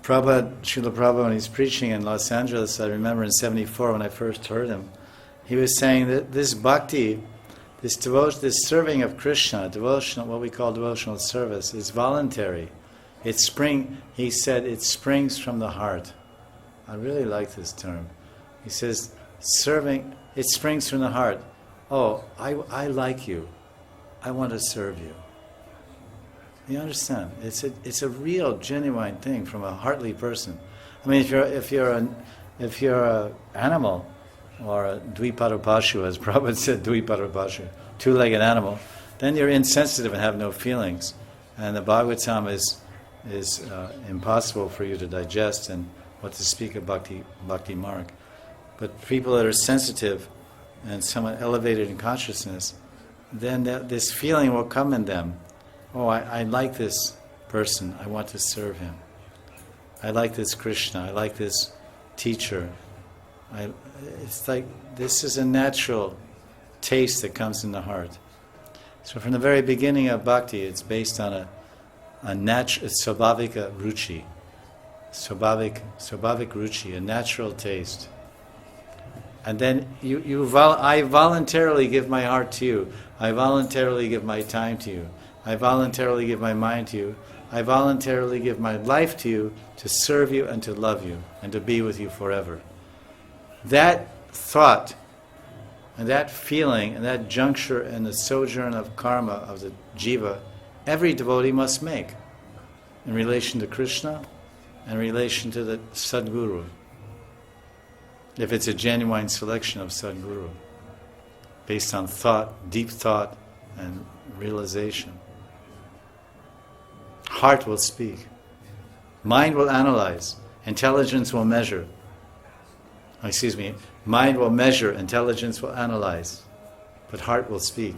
Srila Prabhupada, when he's preaching in Los Angeles, I remember in '74 when I first heard him, he was saying that this bhakti, this devotion, this serving of Krishna, devotional, what we call devotional service, is voluntary. He said, it springs from the heart. I really like this term. He says, serving, it springs from the heart. Oh, I like you. I want to serve you. You understand? It's a real, genuine thing from a heartly person. I mean, if you're an animal, or a dviparupashu, as Prabhupada said, dviparupashu, two-legged animal, then you're insensitive and have no feelings, and the Bhagavatam is impossible for you to digest, and what to speak of bhakti marg. But people that are sensitive and somewhat elevated in consciousness, then this feeling will come in them. Oh, I like this person. I want to serve him. I like this Krishna. I like this teacher. It's like this is a natural taste that comes in the heart. So from the very beginning of bhakti, it's based on a natural svabhavika ruchi, svabhavik ruchi, a natural taste. And then I voluntarily give my heart to you. I voluntarily give my time to you. I voluntarily give my mind to you. I voluntarily give my life to you to serve you and to love you and to be with you forever. That thought and that feeling and that juncture and the sojourn of karma of the jiva, every devotee must make in relation to Krishna and in relation to the Sadguru, if it's a genuine selection of Sadguru, based on thought, deep thought and realization. Heart will speak. Mind will analyze. Intelligence will measure. Mind will measure, intelligence will analyze. But heart will speak.